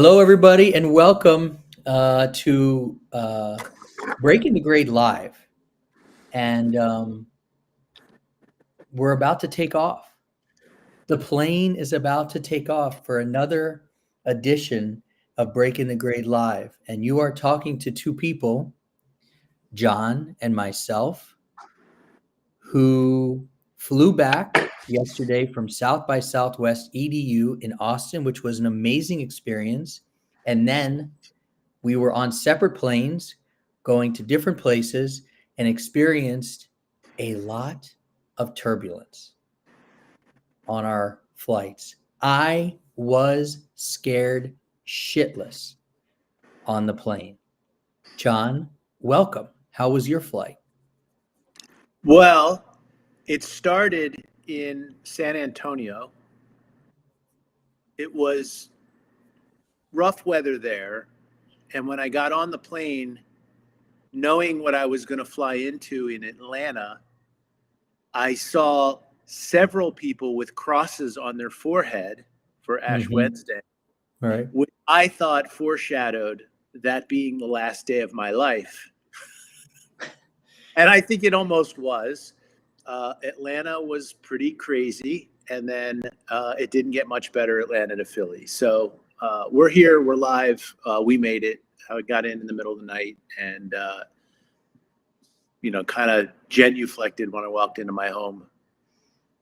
Hello, everybody, and welcome to Breaking the Grade Live. And we're about to take off. The plane is about to take off for another edition of Breaking the Grade Live. And you are talking to two people, John and myself, who flew back yesterday from South by Southwest EDU in Austin, which was an amazing experience. And then we were on separate planes going to different places and experienced a lot of turbulence on our flights. I was scared shitless on the plane. John, welcome. How was your flight? Well, it started in San Antonio. It was rough weather there. And when I got on the plane, knowing what I was going to fly into in Atlanta, I saw several people with crosses on their forehead for Ash Wednesday, Right. which I thought foreshadowed that being the last day of my life. And I think it almost was. Atlanta was pretty crazy, and then it didn't get much better, Atlanta to Philly. So we're here, we're live, we made it. I got in the middle of the night and, kind of genuflected when I walked into my home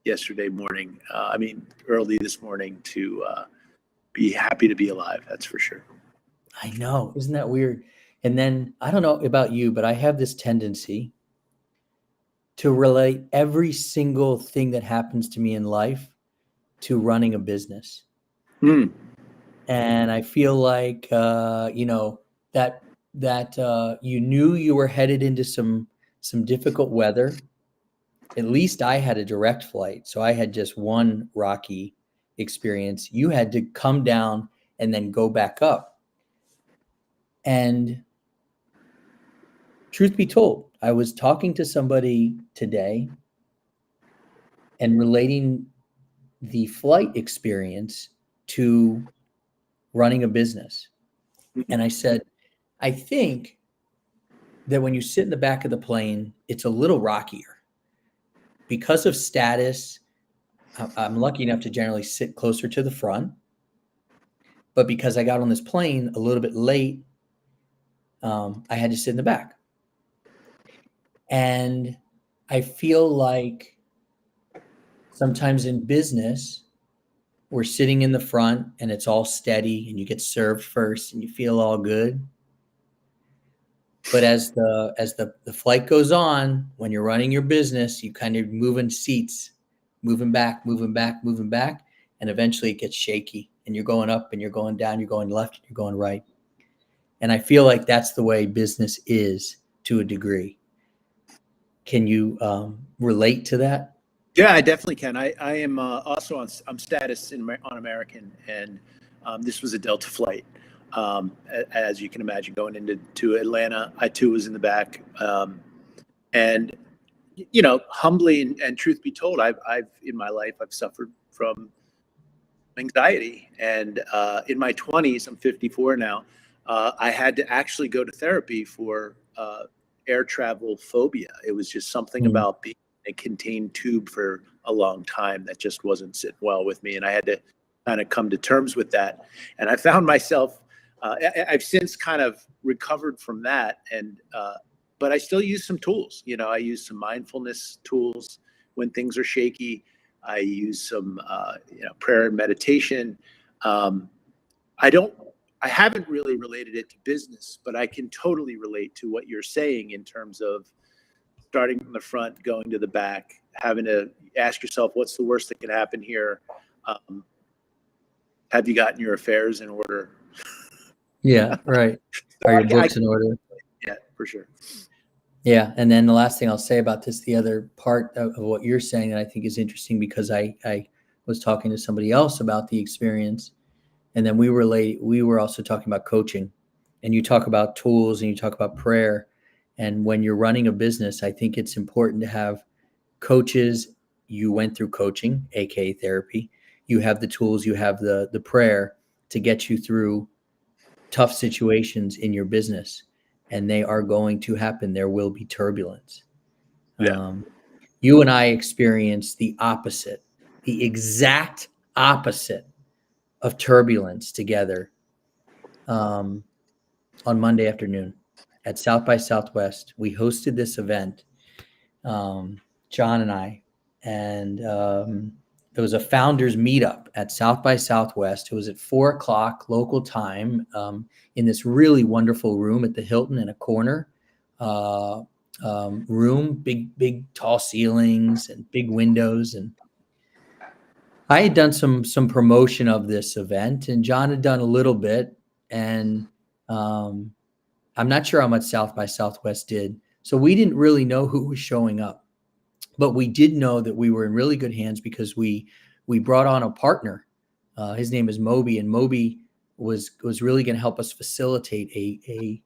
yesterday morning. Early this morning to be happy to be alive, that's for sure. I know. Isn't that weird? And then I don't know about you, but I have this tendency to relate every single thing that happens to me in life to running a business. And I feel like, that you knew you were headed into some difficult weather. At least I had a direct flight, so I had just one rocky experience. You had to come down and then go back up. And truth be told, I was talking to somebody today and relating the flight experience to running a business. And I said, I think that when you sit in the back of the plane, it's a little rockier. Because of status, I'm lucky enough to generally sit closer to the front. But because I got on this plane a little bit late, I had to sit in the back. And I feel like sometimes in business, we're sitting in the front and it's all steady and you get served first and you feel all good. But as the flight goes on, when you're running your business, you kind of move in seats, moving back, and eventually it gets shaky and you're going up and you're going down, you're going left, and you're going right. And I feel like that's the way business is to a degree. Can you relate to that? Yeah, I definitely can. I am also I'm status on American, and this was a Delta flight. As you can imagine, going into Atlanta, I too was in the back. And humbly and truth be told, I've in my life I've suffered from anxiety, and in my 20s, I'm 54 now. I had to actually go to therapy for air travel phobia. It was just something about being in a contained tube for a long time that just wasn't sitting well with me, and I had to kind of come to terms with that. And I found myself, I've since kind of recovered from that, and but I still use some tools. I use some mindfulness tools when things are shaky. I use some prayer and meditation. I haven't really related it to business, but I can totally relate to what you're saying in terms of starting from the front, going to the back, having to ask yourself, what's the worst that can happen here? Have you gotten your affairs in order? Yeah, right. Are your books in order? Yeah, for sure. Yeah, and then the last thing I'll say about this, the other part of what you're saying that I think is interesting, because I was talking to somebody else about the experience, and then we were also talking about coaching, and you talk about tools and you talk about prayer. And when you're running a business, I think it's important to have coaches. You went through coaching, aka therapy. You have the tools, you have the prayer to get you through tough situations in your business, and they are going to happen. There will be turbulence. Yeah. You and I experienced the opposite, the exact opposite of turbulence together on Monday afternoon at South by Southwest. We hosted this event, John and I, and it was a founders meetup at South by Southwest. It was at 4:00 local time in this really wonderful room at the Hilton in a corner room, big tall ceilings and big windows. And I had done some promotion of this event, and John had done a little bit, and I'm not sure how much South by Southwest did. So we didn't really know who was showing up, but we did know that we were in really good hands because we brought on a partner. His name is Moby, and Moby was really going to help us facilitate a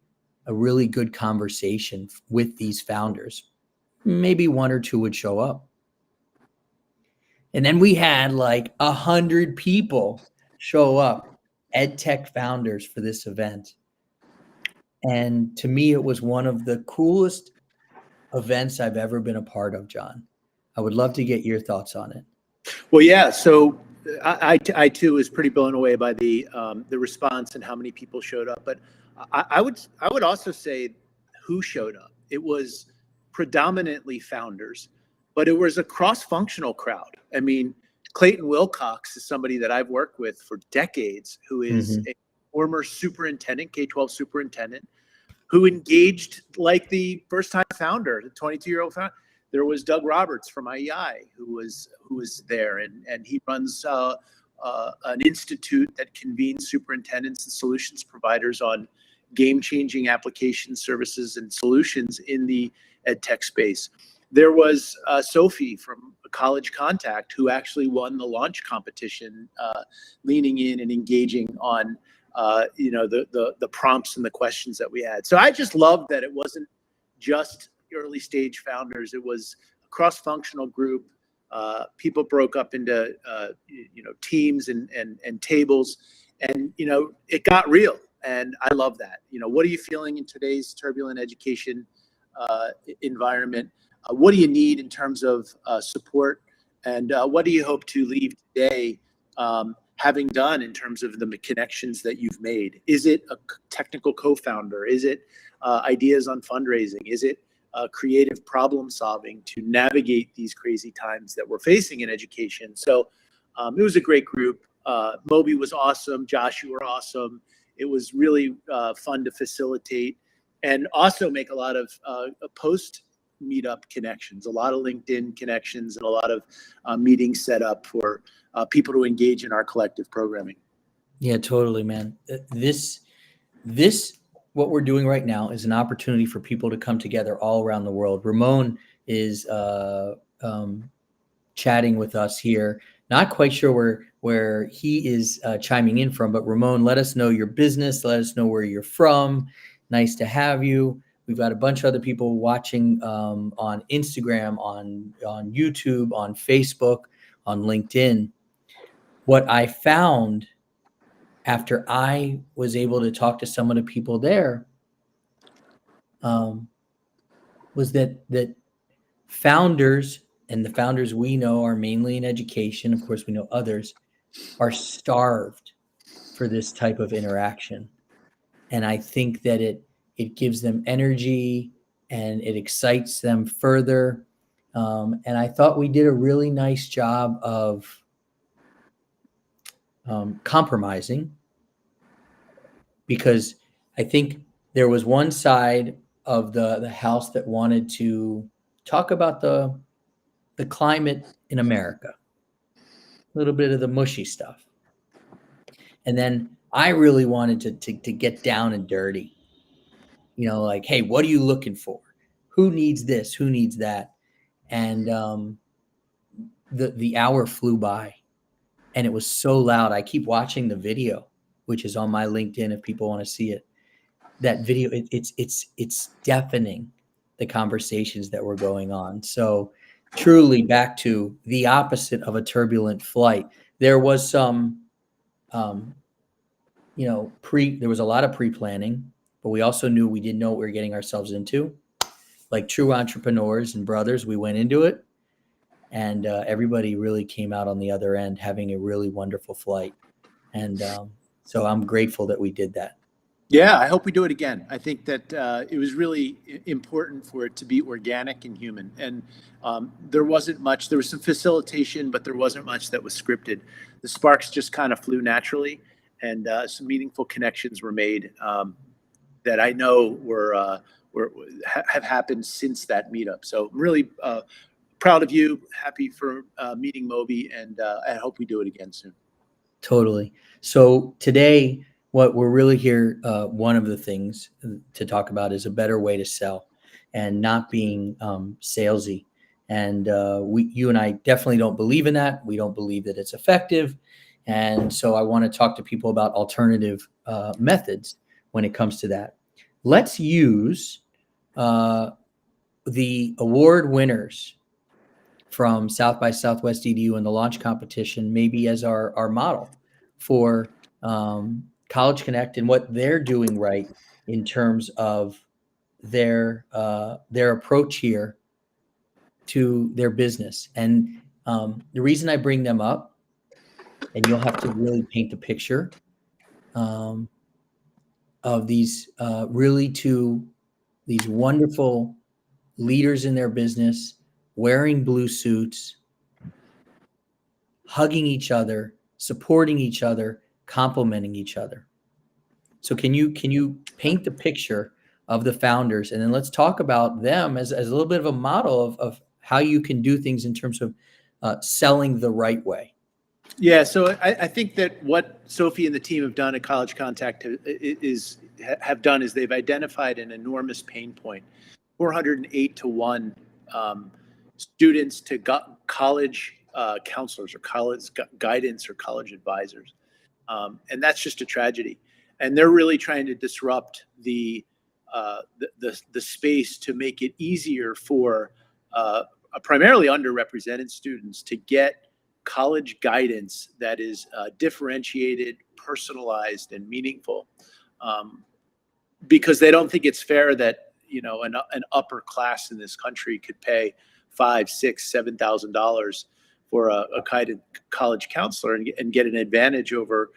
really good conversation with these founders. Maybe one or two would show up. And then we had like 100 people show up, ed tech founders, for this event. And to me, it was one of the coolest events I've ever been a part of, John. I would love to get your thoughts on it. Well, yeah. So I too was pretty blown away by the response and how many people showed up. But I would also say who showed up. It was predominantly founders, but it was a cross-functional crowd. I mean, Clayton Wilcox is somebody that I've worked with for decades, who is a former superintendent, K-12 superintendent, who engaged like the first-time founder, the 22-year-old founder. There was Doug Roberts from IEI who was there, and he runs an institute that convenes superintendents and solutions providers on game-changing application services and solutions in the ed tech space. There was Sophie from College Contact, who actually won the launch competition, leaning in and engaging on the prompts and the questions that we had. So I just loved that it wasn't just early stage founders. It was a cross-functional group. People broke up into teams and tables, and it got real. And I love that. What are you feeling in today's turbulent education environment? What do you need in terms of support? And what do you hope to leave today having done in terms of the connections that you've made? Is it a technical co-founder? Is it ideas on fundraising? Is it creative problem solving to navigate these crazy times that we're facing in education? So it was a great group. Moby was awesome. Josh, you were awesome. It was really fun to facilitate and also make a lot of post meetup connections, a lot of LinkedIn connections, and a lot of meetings set up for people to engage in our collective programming. Yeah, totally, man. This what we're doing right now is an opportunity for people to come together all around the world. Ramon is chatting with us here. Not quite sure where he is chiming in from, but Ramon, let us know your business. Let us know where you're from. Nice to have you. We've got a bunch of other people watching on Instagram, on YouTube, on Facebook, on LinkedIn. What I found after I was able to talk to some of the people there was that founders, and the founders we know are mainly in education, of course we know others, are starved for this type of interaction. And I think that it gives them energy and it excites them further. And I thought we did a really nice job of compromising, because I think there was one side of the house that wanted to talk about the climate in America, a little bit of the mushy stuff. And then I really wanted to get down and dirty, like, hey, what are you looking for? Who needs this? Who needs that? And the hour flew by, and it was so loud. I keep watching the video, which is on my LinkedIn if people want to see it. That video, it's deafening, the conversations that were going on. So truly, back to the opposite of a turbulent flight. There was some there was a lot of pre-planning, but we also knew we didn't know what we were getting ourselves into. Like true entrepreneurs and brothers, we went into it, and everybody really came out on the other end having a really wonderful flight. And so I'm grateful that we did that. Yeah, I hope we do it again. I think that it was really important for it to be organic and human. And there wasn't much, there was some facilitation, but there wasn't much that was scripted. The sparks just kind of flew naturally, and some meaningful connections were made that I know have happened since that meetup. So I'm really proud of you, happy for meeting Moby, and I hope we do it again soon. Totally. So today, what we're really here, one of the things to talk about is a better way to sell and not being salesy. And you and I definitely don't believe in that. We don't believe that it's effective. And so I want to talk to people about alternative methods when it comes to that. Let's use the award winners from South by Southwest EDU and the launch competition maybe as our model for College Connect and what they're doing right in terms of their approach here to their business. And the reason I bring them up, and you'll have to really paint the picture of these these wonderful leaders in their business, wearing blue suits, hugging each other, supporting each other, complimenting each other. So can you paint the picture of the founders, and then let's talk about them as a little bit of a model of how you can do things in terms of selling the right way. Yeah, so I think that what Sophie and the team have done at College Contact have done is they've identified an enormous pain point. 408 to 1 students to college counselors or college guidance or college advisors. And that's just a tragedy. And they're really trying to disrupt the space to make it easier for primarily underrepresented students to get college guidance that is differentiated, personalized, and meaningful, because they don't think it's fair that an upper class in this country could pay $5,000, $6,000, $7,000 for a college counselor and get an advantage over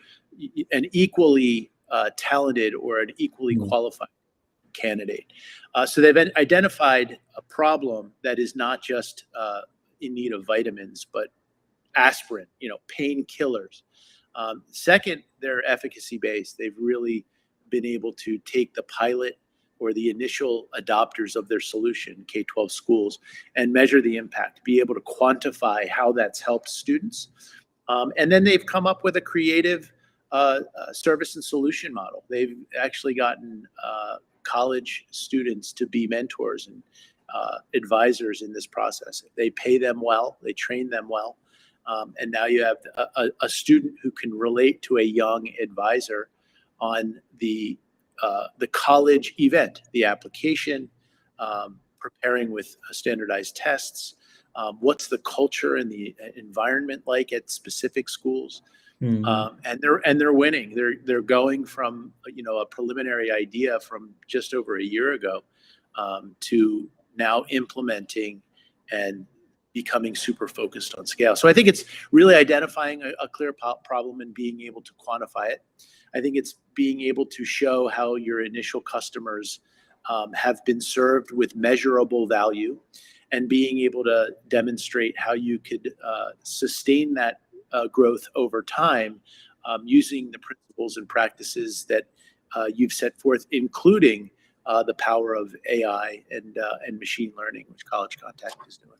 an equally talented or an equally qualified candidate. So they've identified a problem that is not just in need of vitamins, but aspirin, painkillers. Second, they're efficacy based. They've really been able to take the pilot or the initial adopters of their solution, K-12 schools, and measure the impact, be able to quantify how that's helped students. And then they've come up with a creative service and solution model. They've actually gotten college students to be mentors and advisors in this process. They pay them well, they train them well. And now you have a student who can relate to a young advisor on the college event, the application, preparing with standardized tests. What's the culture and the environment like at specific schools? Mm-hmm. And they're winning. They're going from a preliminary idea from just over a year ago to now implementing and becoming super focused on scale. So I think it's really identifying a clear problem and being able to quantify it. I think it's being able to show how your initial customers have been served with measurable value, and being able to demonstrate how you could sustain that growth over time using the principles and practices that you've set forth, including the power of AI and machine learning, which College Contact is doing.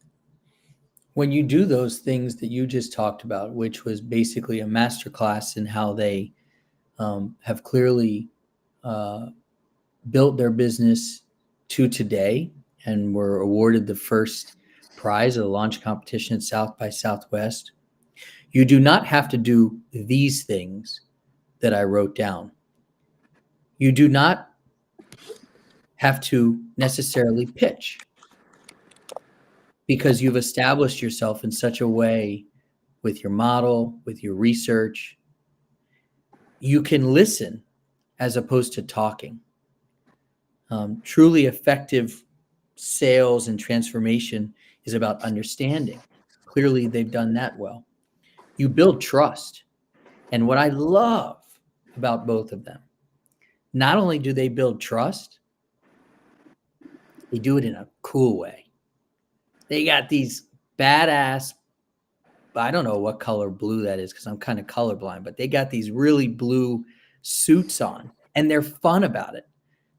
When you do those things that you just talked about, which was basically a masterclass in how they have clearly built their business to today and were awarded the first prize of the launch competition at South by Southwest, you do not have to do these things that I wrote down. You do not have to necessarily pitch, because you've established yourself in such a way with your model, with your research. you can listen as opposed to talking. Truly effective sales and transformation is about understanding. Clearly, they've done that well. You build trust. And what I love about both of them, not only do they build trust, they do it in a cool way. They got these badass, I don't know what color blue that is because I'm kind of colorblind, but they got these really blue suits on and they're fun about it.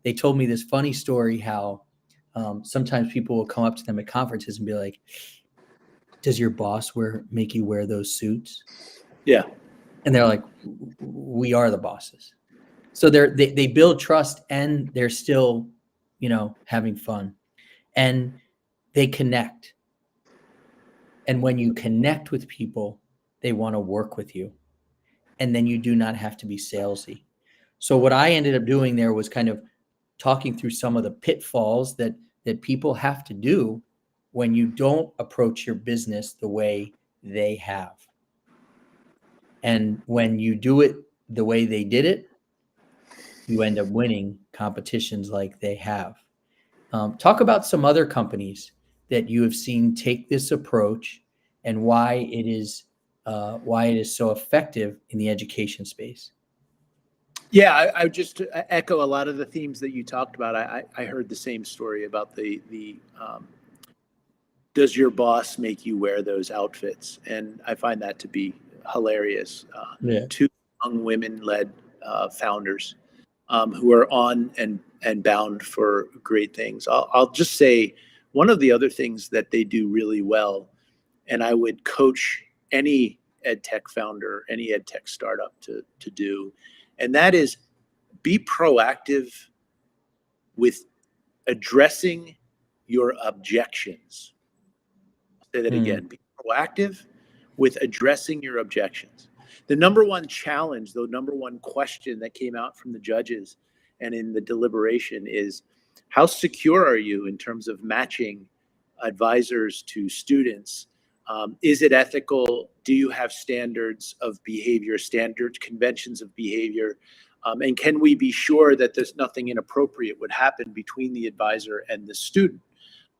They told me this funny story how sometimes people will come up to them at conferences and be like, does your boss make you wear those suits? Yeah. And they're like, we are the bosses. So they build trust and they're still, having fun and they connect. And when you connect with people, they want to work with you. And then you do not have to be salesy. So what I ended up doing there was kind of talking through some of the pitfalls that people have to do when you don't approach your business the way they have. And when you do it the way they did it, you end up winning competitions like they have. Talk about some other companies that you have seen take this approach and why it is so effective in the education space. Yeah, I would just echo a lot of the themes that you talked about. I heard the same story about the does your boss make you wear those outfits? And I find that to be hilarious. Yeah. Two young women-led founders who are on and bound for great things. I'll just say one of the other things that they do really well, and I would coach any ed tech founder, any ed tech startup to do, and that is be proactive with addressing your objections. Say that again. Be proactive with addressing your objections. The number one challenge, the number one question that came out from the judges and in the deliberation is, how secure are you in terms of matching advisors to students? Is it ethical? Do you have standards of behavior, standards, conventions of behavior? And can we be sure that there's nothing inappropriate would happen between the advisor and the student?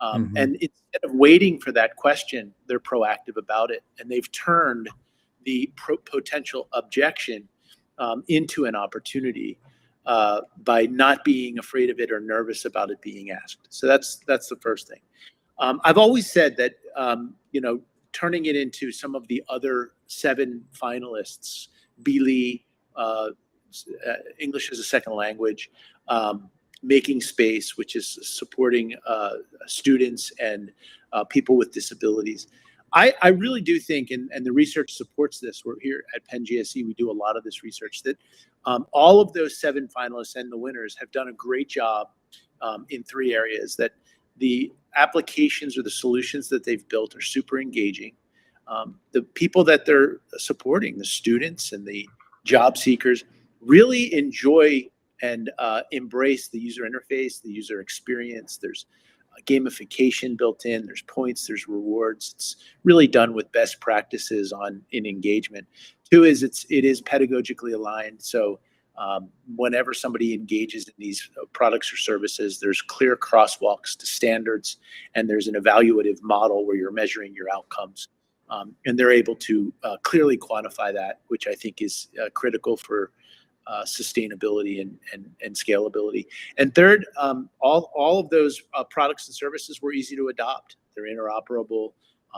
And instead of waiting for that question, they're proactive about it. And they've turned the potential objection into an opportunity by not being afraid of it or nervous about it being asked. So that's the first thing. I've always said that, turning it into some of the other 7 finalists, BLE, English as a second language, Making Space, which is supporting students and people with disabilities. I really do think, and the research supports this, we're here at Penn GSE, we do a lot of this research, that all of those 7 finalists and the winners have done a great job in 3 areas. That the applications or the solutions that they've built are super engaging. The people that they're supporting, the students and the job seekers, really enjoy and embrace the user interface, the user experience. There's gamification built in, there's points, there's rewards. It's really done with best practices in engagement. 2 is it is pedagogically aligned. So whenever somebody engages in these products or services, there's clear crosswalks to standards, and there's an evaluative model where you're measuring your outcomes. And they're able to clearly quantify that, which I think is critical for sustainability and scalability. And 3rd, all of those products and services were easy to adopt. They're interoperable.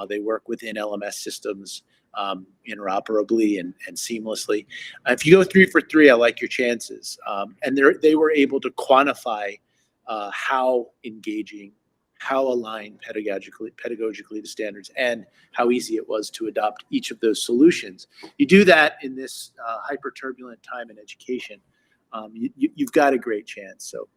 They work within LMS systems interoperably and seamlessly. If you go 3 for 3, I like your chances. And they were able to quantify how engaging, how aligned pedagogically to standards, and how easy it was to adopt each of those solutions. You do that in this hyper turbulent time in education, you've got a great chance. So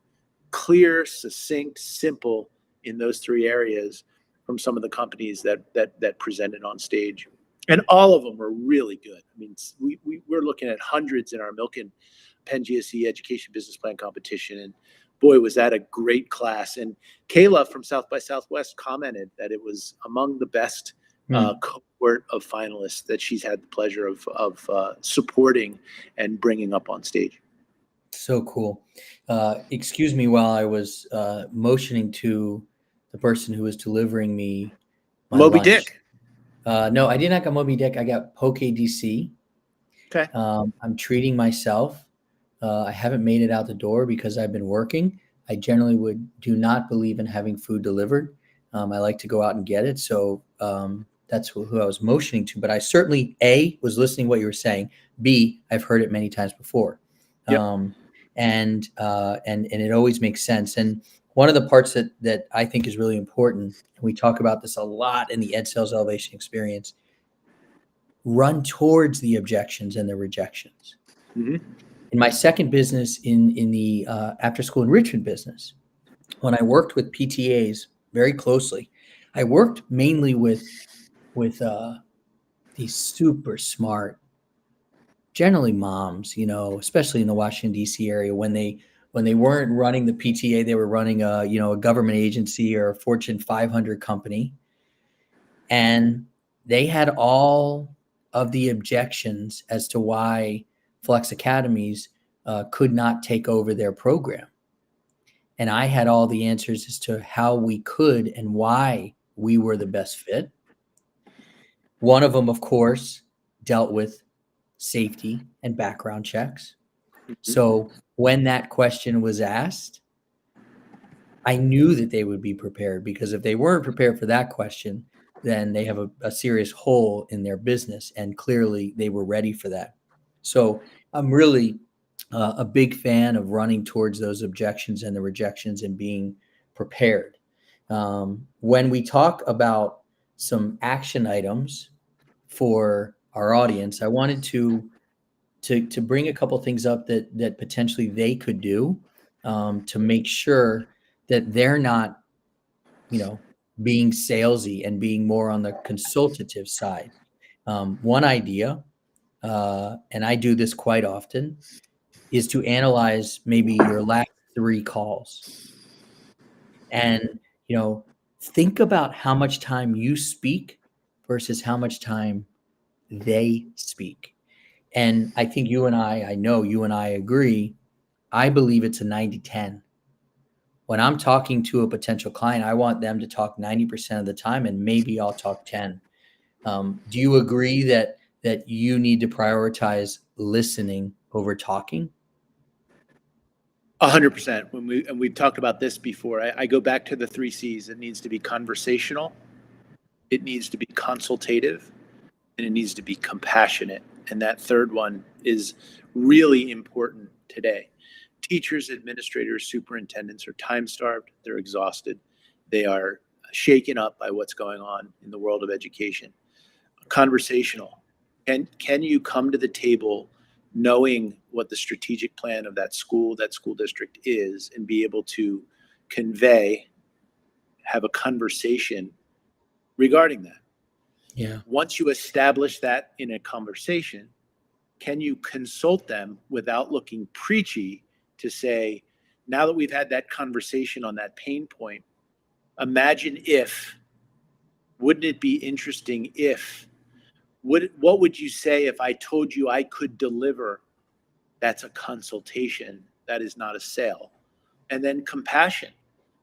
clear, succinct, simple in those 3 areas from some of the companies that presented on stage. And all of them were really good. I mean, we're looking at hundreds in our Milken Penn GSE Education Business Plan competition, and boy, was that a great class. And Kayla from South by Southwest commented that it was among the best cohort of finalists that she's had the pleasure of supporting and bringing up on stage. So cool. Excuse me while I was motioning to the person who was delivering me my Moby lunch. Dick. No, I did not get Moby Dick. I got Poke DC. Okay. I'm treating myself. I haven't made it out the door because I've been working. I generally do not believe in having food delivered. I like to go out and get it. So that's who I was motioning to. But I certainly, A, was listening to what you were saying. B, I've heard it many times before. Yep. And it always makes sense. And one of the parts that I think is really important, and we talk about this a lot in the Ed Sales Elevation experience, run towards the objections and the rejections. Mm-hmm. In my second business, in the after school enrichment business, when I worked with PTAs very closely, I worked mainly with these super smart, generally moms, especially in the Washington D.C. area. When they weren't running the PTA, they were running a government agency or a Fortune 500 company, and they had all of the objections as to why Flex Academies could not take over their program. And I had all the answers as to how we could and why we were the best fit. One of them, of course, dealt with safety and background checks. Mm-hmm. So when that question was asked, I knew that they would be prepared, because if they weren't prepared for that question, then they have a serious hole in their business. And clearly they were ready for that. So I'm really a big fan of running towards those objections and the rejections and being prepared. When we talk about some action items for our audience, I wanted to bring a couple things up that potentially they could do to make sure that they're not, being salesy and being more on the consultative side. One idea, and I do this quite often, is to analyze maybe your last 3 calls and, think about how much time you speak versus how much time they speak. And I think I know you and I agree. I believe it's a 90-10. When I'm talking to a potential client, I want them to talk 90% of the time, and maybe I'll talk 10. Do you agree that you need to prioritize listening over talking? 100%. We've talked about this before. I go back to the 3 C's. It needs to be conversational, it needs to be consultative, and it needs to be compassionate. And that third one is really important today. Teachers, administrators, superintendents are time-starved. They're exhausted. They are shaken up by what's going on in the world of education. Conversational. Can you come to the table knowing what the strategic plan of that school district is, and be able to have a conversation regarding that? Yeah. Once you establish that in a conversation, can you consult them without looking preachy to say, now that we've had that conversation on that pain point, wouldn't it be interesting if, what would you say if I told you I could deliver? That's a consultation. That is not a sale. And then compassion.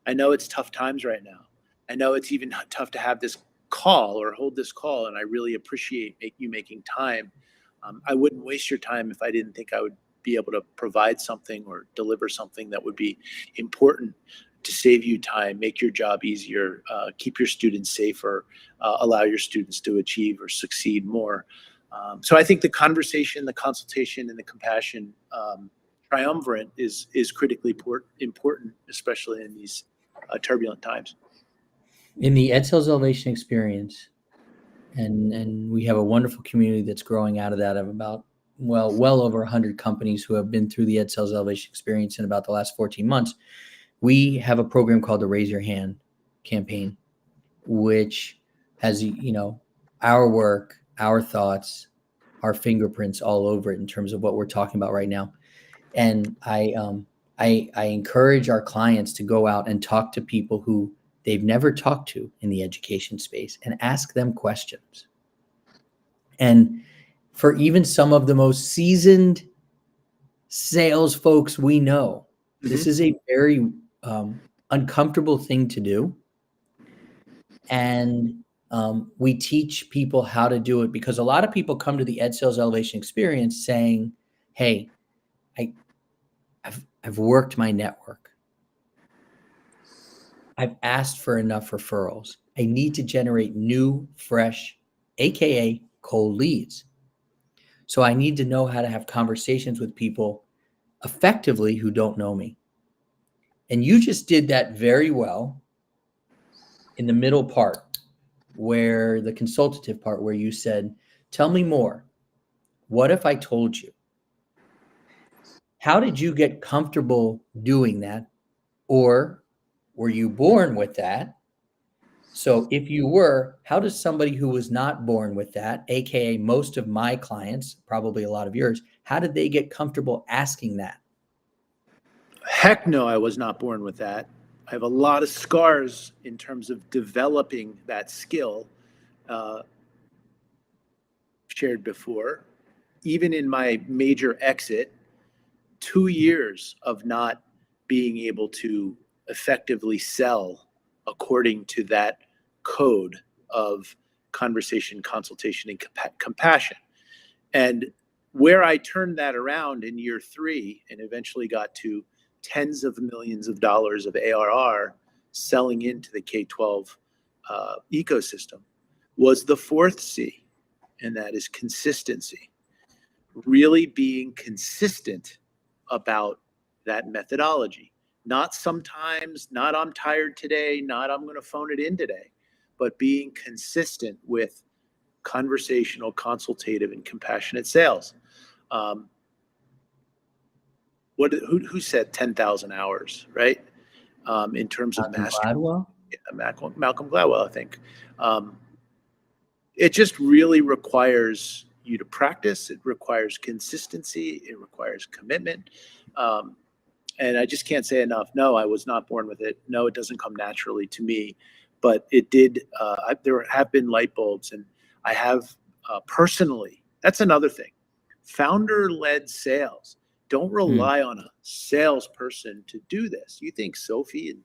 I know it's tough times right now. I know it's even tough to have this call or hold this call, and I really appreciate you making time. I wouldn't waste your time if I didn't think I would be able to provide something or deliver something that would be important to save you time, make your job easier, keep your students safer, allow your students to achieve or succeed more. So I think the conversation, the consultation, and the compassion triumvirate is critically important, especially in these turbulent times. In the Ed Sales Elevation experience, and we have a wonderful community that's growing out of that, of about well over 100 companies who have been through the Ed Sales Elevation experience in about the last 14 months. We have a program called the Raise Your Hand campaign, which has our work, our thoughts, our fingerprints all over it in terms of what we're talking about right now. And I encourage our clients to go out and talk to people who they've never talked to in the education space and ask them questions. And for even some of the most seasoned sales folks we know, this is a very uncomfortable thing to do. And we teach people how to do it, because a lot of people come to the Ed Sales Elevation Experience saying, hey, I've worked my network. I've asked for enough referrals. I need to generate new, fresh, AKA cold leads. So I need to know how to have conversations with people effectively who don't know me. And you just did that very well in the middle part, where the consultative part, where you said, tell me more. What if I told you? How did you get comfortable doing that? Or were you born with that? So if you were, how does somebody who was not born with that, AKA most of my clients, probably a lot of yours, how did they get comfortable asking that? Heck no, I was not born with that. I have a lot of scars in terms of developing that skill, shared before. Even in my major exit, 2 years of not being able to effectively sell according to that code of conversation, consultation, and compassion. And where I turned that around in year 3 and eventually got to tens of millions of dollars of ARR selling into the K-12 ecosystem was the 4th C, and that is consistency. Really being consistent about that methodology. Not sometimes, not I'm tired today, not I'm going to phone it in today, but being consistent with conversational, consultative, and compassionate sales. Who said 10,000 hours, right? In terms of mastery. Gladwell? Yeah, Malcolm Gladwell, I think. It just really requires you to practice. It requires consistency. It requires commitment. And I just can't say enough. No, I was not born with it. No, it doesn't come naturally to me. But it did. There have been light bulbs, and I have personally. That's another thing. Founder-led sales. Don't rely on a salesperson to do this. You think Sophie and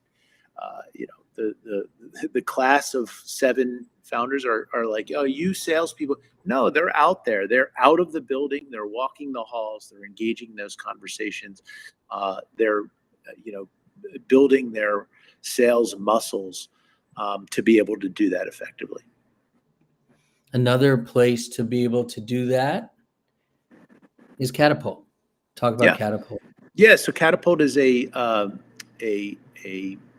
the class of 7 founders are like, oh, you salespeople. No, they're out there. They're out of the building. They're walking the halls. They're engaging in those conversations. They're building their sales muscles to be able to do that effectively. Another place to be able to do that is Catapult. Talk about Catapult. Yeah, so Catapult is a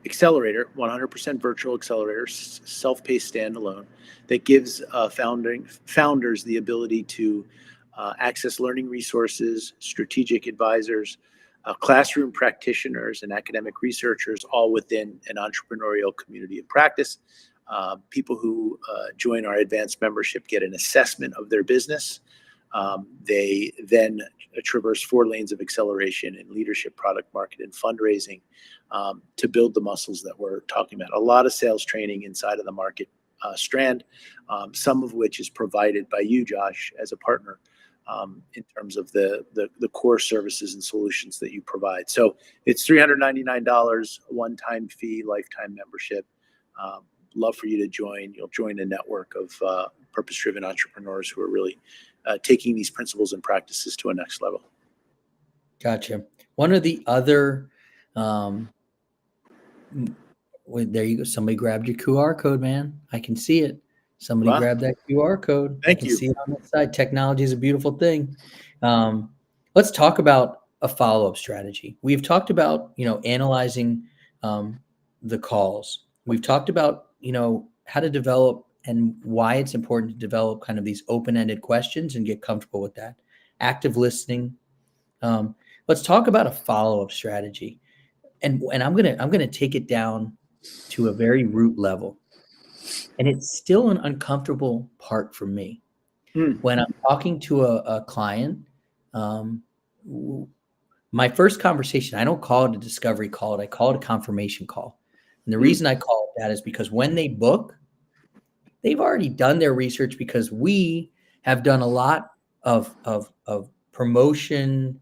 accelerator, 100% virtual accelerator, self-paced standalone, that gives founders the ability to access learning resources, strategic advisors, classroom practitioners, and academic researchers, all within an entrepreneurial community of practice. People who join our advanced membership get an assessment of their business. They then traverse 4 lanes of acceleration in leadership, product, market, and fundraising to build the muscles that we're talking about. A lot of sales training inside of the market strand, some of which is provided by you, Josh, as a partner in terms of the core services and solutions that you provide. So it's $399, one-time fee, lifetime membership. Love for you to join. You'll join a network of purpose-driven entrepreneurs who are really taking these principles and practices to a next level. Gotcha. One of the other, there you go. Somebody grabbed your QR code, man. I can see it. Somebody grabbed that QR code. Thank I can you. see it on the side. Technology is a beautiful thing. Let's talk about a follow-up strategy. We've talked about, analyzing the calls. We've talked about, how to develop and why it's important to develop kind of these open-ended questions and get comfortable with that. Active listening. Let's talk about a follow-up strategy. And I'm gonna take it down to a very root level. And it's still an uncomfortable part for me. When I'm talking to a client, my first conversation, I don't call it a discovery call. I call it a confirmation call. And the reason I call that is because when they book, they've already done their research, because we have done a lot of promotion,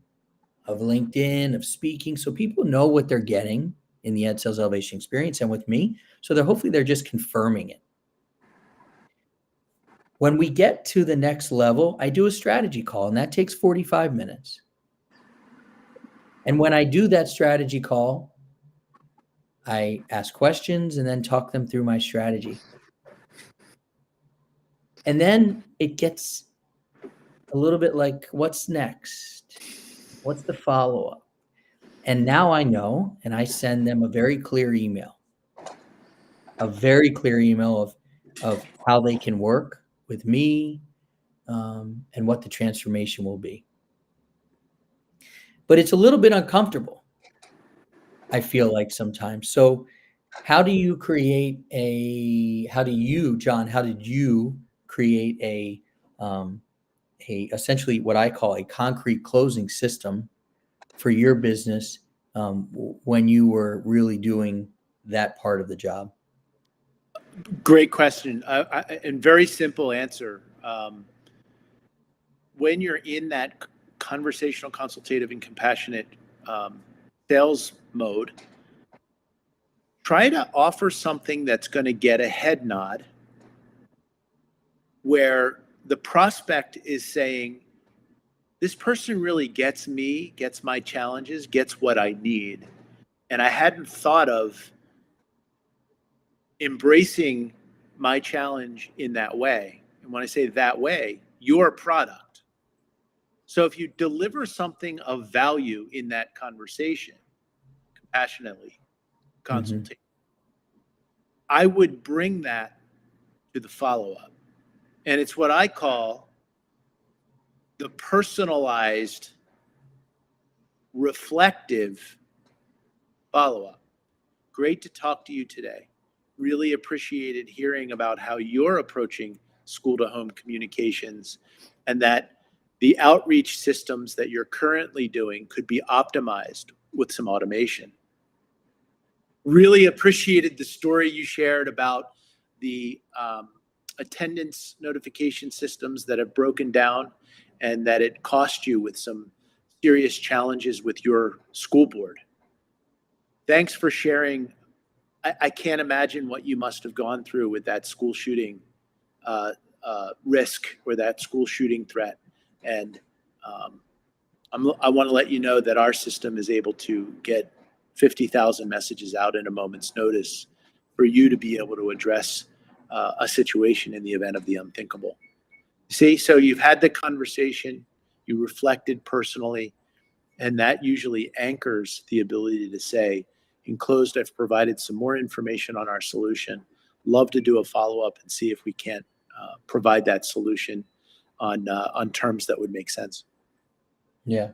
of LinkedIn, of speaking. So people know what they're getting in the Ed Sales Elevation experience and with me. So they're just confirming it. When we get to the next level, I do a strategy call, and that takes 45 minutes. And when I do that strategy call, I ask questions and then talk them through my strategy. And then it gets a little bit like, what's next? What's the follow-up? And now I know, and I send them a very clear email of how they can work with me, and what the transformation will be. But it's a little bit uncomfortable, I feel like, sometimes. So how do you, John, how did you create a essentially what I call a concrete closing system for your business, when you were really doing that part of the job? Great question. And very simple answer. When you're in that conversational, consultative, and compassionate sales mode, try to offer something that's going to get a head nod, where the prospect is saying, this person really gets me, gets my challenges, gets what I need. And I hadn't thought of embracing my challenge in that way. And when I say that way, your product. So if you deliver something of value in that conversation, compassionately, consultation, I would bring that to the follow-up. And it's what I call the personalized, reflective follow-up. Great to talk to you today. Really appreciated hearing about how you're approaching school-to-home communications, and that the outreach systems that you're currently doing could be optimized with some automation. Really appreciated the story you shared about the attendance notification systems that have broken down, and that it cost you with some serious challenges with your school board. Thanks for sharing. I can't imagine what you must have gone through with that school shooting risk, or that school shooting threat. And I want to let you know that our system is able to get 50,000 messages out in a moment's notice for you to be able to address a situation in the event of the unthinkable. See, so you've had the conversation, you reflected personally, and that usually anchors the ability to say, in closed, I've provided some more information on our solution. Love to do a follow-up and see if we can't provide that solution on terms that would make sense. Yeah,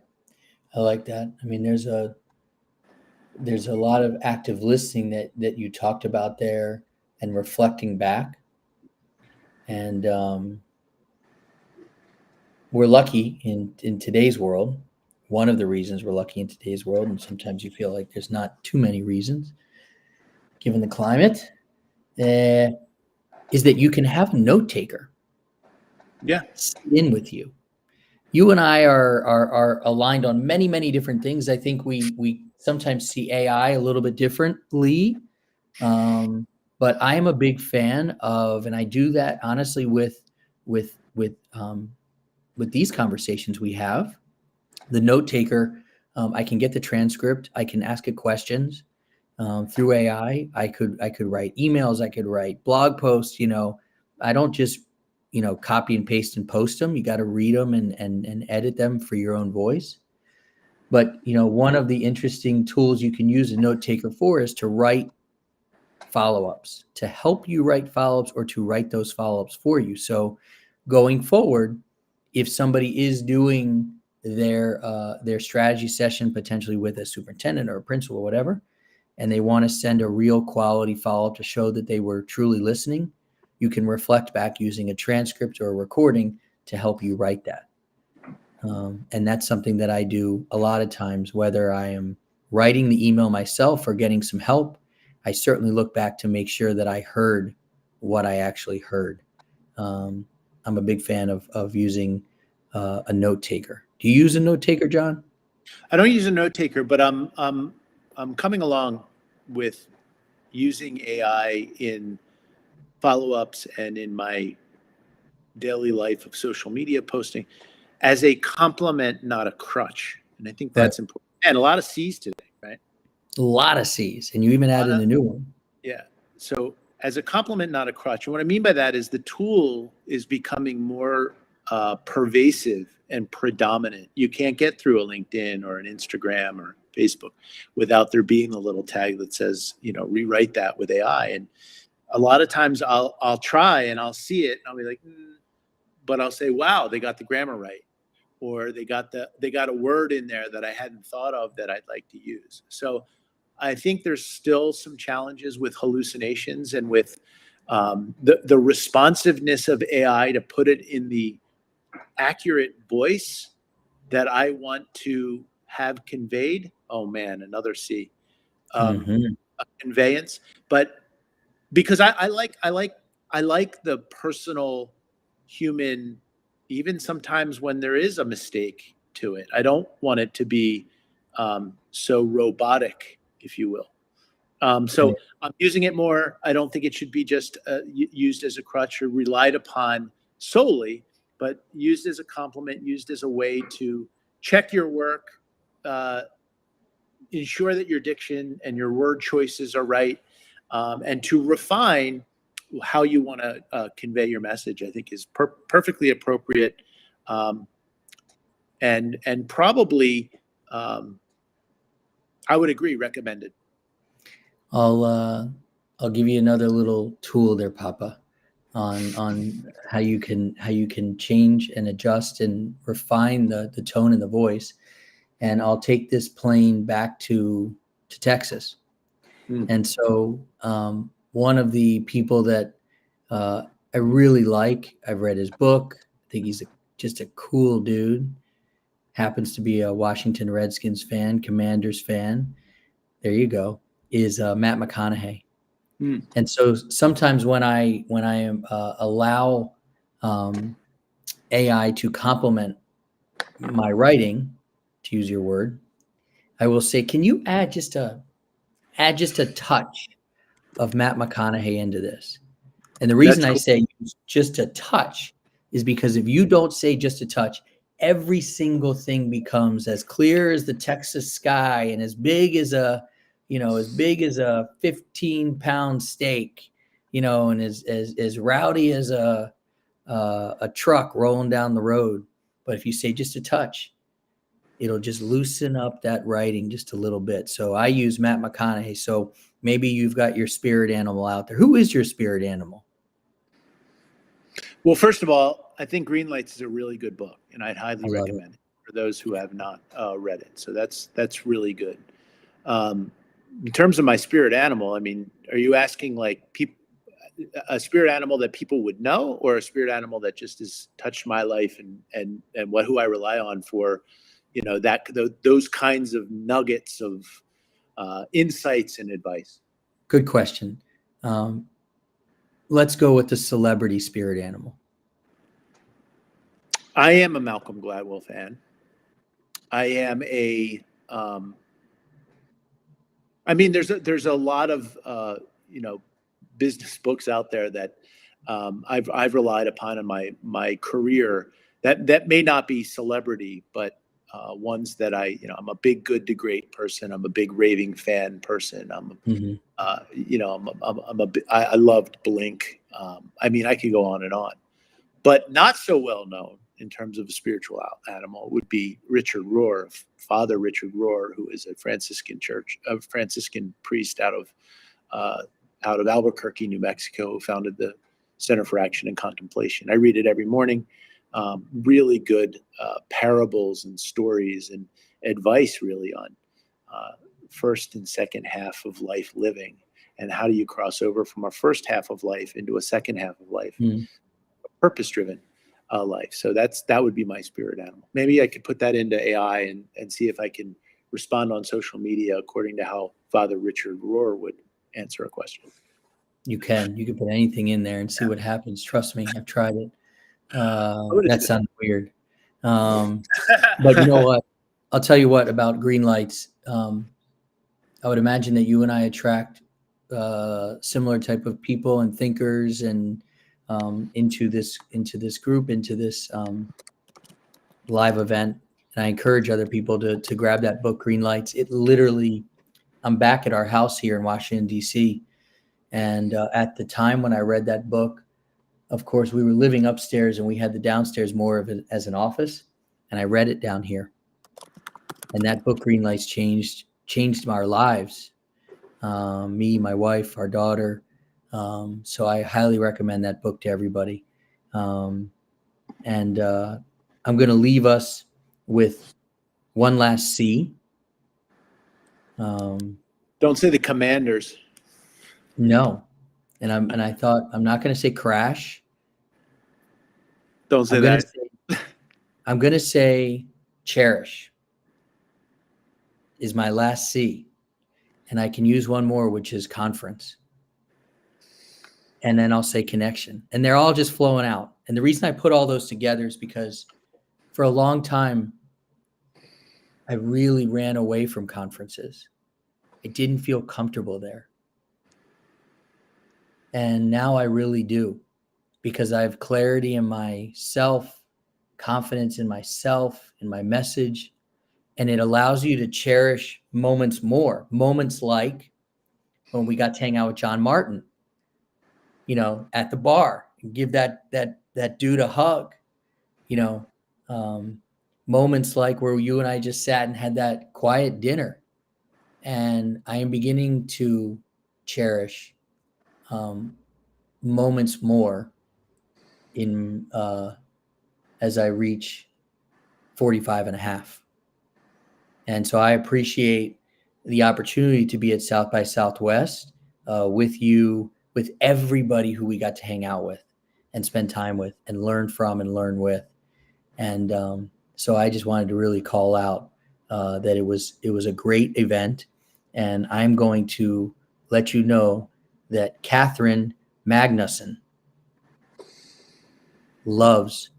I like that. I mean, there's a lot of active listening that you talked about there, and reflecting back. And we're lucky in today's world. One of the reasons we're lucky in today's world, and sometimes you feel like there's not too many reasons, given the climate, is that you can have a note taker. Yeah, sit in with you. You and I are aligned on many, many different things. I think we sometimes see AI a little bit differently, but I am a big fan of, and I do that honestly with these conversations we have. The note taker, I can get the transcript. I can ask it questions through AI. I could write emails. I could write blog posts. I don't just copy and paste and post them. You got to read them and edit them for your own voice. But one of the interesting tools you can use a note taker for is to write follow-ups, to help you write follow-ups, or to write those follow-ups for you. So going forward, if somebody is doing their strategy session potentially with a superintendent or a principal or whatever, and they want to send a real quality follow-up to show that they were truly listening, you can reflect back using a transcript or a recording to help you write that. And that's something that I do a lot of times, whether I am writing the email myself or getting some help. I certainly look back to make sure that I heard what I actually heard. I'm a big fan of using a note taker. Do you use a note taker, John? I don't use a note taker, but I'm coming along with using AI in follow-ups and in my daily life of social media posting as a complement, not a crutch. And I think Right. that's important. And a lot of C's today, right? A lot of C's, and you even A added lot a of, new one. yeah. So as a complement, not a crutch. And what I mean by that is the tool is becoming more pervasive and predominant. You can't get through a LinkedIn or an Instagram or Facebook without there being a little tag that says, rewrite that with AI. And a lot of times I'll try and I'll see it and I'll be like, but I'll say, wow, they got the grammar right, or they got a word in there that I hadn't thought of that I'd like to use. So I think there's still some challenges with hallucinations and with the responsiveness of AI to put it in the accurate voice that I want to have conveyed. Oh man, another C. Mm-hmm. A conveyance, but because I like the personal human, even sometimes when there is a mistake to it. I don't want it to be so robotic, if you will. Right. So I'm using it more. I don't think it should be just used as a crutch or relied upon solely, but used as a complement, used as a way to check your work, uh, ensure that your diction and your word choices are right, and to refine how you want to convey your message. I think is perfectly appropriate, um, and probably um, I would agree recommended. I'll uh, I'll give you another little tool there, Papa, on how you can change and adjust and refine the tone and the voice. And I'll take this plane back to Texas. Mm. And so one of the people that I really like, I've read his book. I think he's just a cool dude. Happens to be a Washington Redskins fan, Commanders fan. There you go. Is Matt McConaughey. Mm. And so sometimes when I allow AI to complement my writing, to use your word, I will say, can you add just a touch of Matt McConaughey into this? And the reason That's I cool. say just a touch is because if you don't say just a touch, every single thing becomes as clear as the Texas sky and as big as a 15-pound steak, and as rowdy as a truck rolling down the road. But if you say just a touch, it'll just loosen up that writing just a little bit. So I use Matt McConaughey. So maybe you've got your spirit animal out there. Who is your spirit animal? Well, first of all, I think Green Lights is a really good book, and I'd I highly love it. recommend it for those who have not read it. So that's really good. Um, in terms of my spirit animal, I mean, are you asking like a spirit animal that people would know, or a spirit animal that just has touched my life and who I rely on for, those kinds of nuggets of insights and advice? Good question. Um, let's go with the celebrity spirit animal. I am a Malcolm Gladwell fan. I am a um, I mean, there's a lot of business books out there that I've relied upon in my career that may not be celebrity, but ones that I'm a big Good to Great person. I'm a big raving fan person. Mm-hmm. I loved Blink. I mean, I could go on and on, but not so well known in terms of a spiritual animal would be Richard Rohr, Father Richard Rohr, who is a Franciscan priest uh, out of Albuquerque, New Mexico, who founded the Center for Action and Contemplation. I read it every morning. Really good parables and stories and advice, really, on first and second half of life living, and how do you cross over from a first half of life into a second half of life, Mm-hmm. purpose-driven life. So that would be my spirit animal. Maybe I could put that into AI and see if I can respond on social media according to how Father Richard Rohr would answer a question. You can put anything in there and see what happens. Trust me, I've tried it. That sounds weird. But you know what? I'll tell you what about green lights. I would imagine that you and I attract similar type of people and thinkers and into this group, into this live event. And I encourage other people to grab that book, Green Lights. It literally, I'm back at our house here in Washington, D.C. And at the time when I read that book, of course, we were living upstairs and we had the downstairs more of it as an office. And I read it down here. And that book, Green Lights, changed our lives. Me, my wife, our daughter. So I highly recommend that book to everybody. And I'm going to leave us with one last C. Don't say the Commanders. No. And I thought, I'm not going to say crash. Don't say that. I'm going to say cherish is my last C. And I can use one more, which is conference. And then I'll say connection. And they're all just flowing out. And the reason I put all those together is because for a long time, I really ran away from conferences. I didn't feel comfortable there. And now I really do, because I have clarity in myself, confidence in myself, in my message. And it allows you to cherish moments more. Moments like when we got to hang out with John Martin, at the bar, and give that dude a hug, moments like where you and I just sat and had that quiet dinner. And I am beginning to cherish moments more in as I reach 45 and a half. And so I appreciate the opportunity to be at South by Southwest with you, with everybody who we got to hang out with and spend time with and learn from and learn with. And so I just wanted to really call out that it was a great event. And I'm going to let you know that Catherine Magnuson loves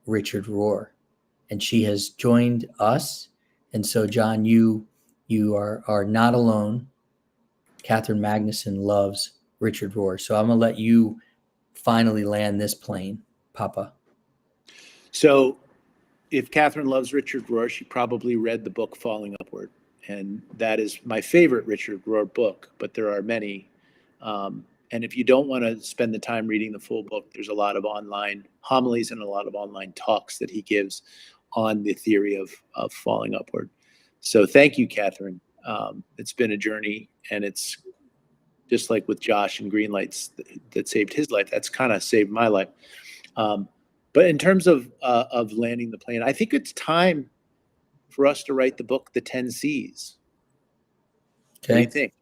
Richard Rohr, and she has joined us. And so, John, you are not alone. Catherine Magnuson loves Richard Rohr. So I'm going to let you finally land this plane, Papa. So if Catherine loves Richard Rohr, she probably read the book Falling Upward. And that is my favorite Richard Rohr book, but there are many. And if you don't want to spend the time reading the full book, there's a lot of online homilies and a lot of online talks that he gives on the theory of falling upward. So thank you, Catherine. It's been a journey, and it's just like with Josh and Green Lights that saved his life. That's kind of saved my life. But in terms of landing the plane, I think it's time for us to write the book, The 10 C's. Okay. What do you think?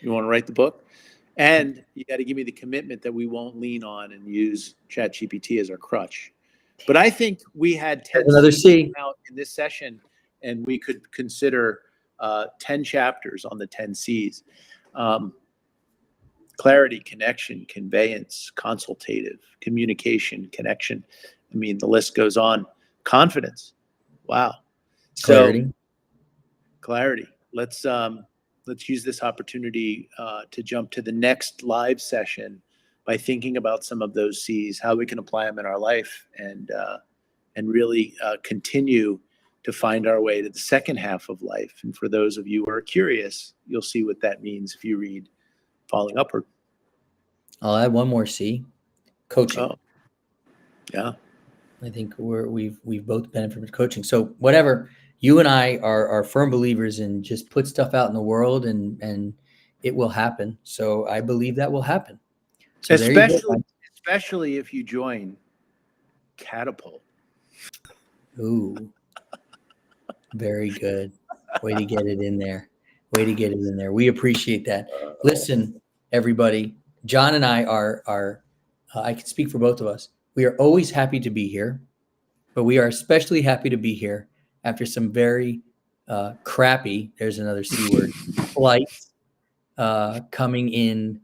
You want to write the book? And you got to give me the commitment that we won't lean on and use ChatGPT as our crutch. But I think we had 10 C's out in this session, and we could consider 10 chapters on the 10 C's. Clarity, connection, conveyance, consultative, communication, connection. I mean, the list goes on. Confidence. Wow. So clarity. Let's use this opportunity to jump to the next live session by thinking about some of those C's, how we can apply them in our life, and really continue to find our way to the second half of life. And for those of you who are curious, you'll see what that means if you read Falling Upward. I'll add one more C, coaching. Oh, yeah. I think we've both benefited from coaching. So whatever, you and I are firm believers in just put stuff out in the world and it will happen. So I believe that will happen. So especially if you join Catapult. Ooh, very good. Way to get it in there. We appreciate that. Listen, everybody, John and I are I can speak for both of us. We are always happy to be here, but we are especially happy to be here after some very crappy, there's another C word, flights coming in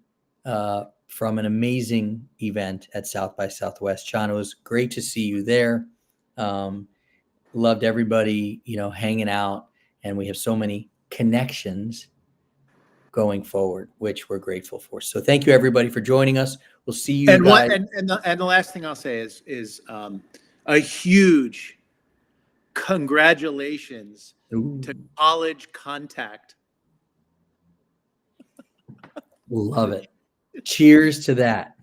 from an amazing event at South by Southwest. John, it was great to see you there. Loved everybody, hanging out, and we have so many connections going forward, which we're grateful for. So thank you everybody for joining us. We'll see you And guys. the last thing I'll say is a huge congratulations to College Contact. Love it. Cheers to that.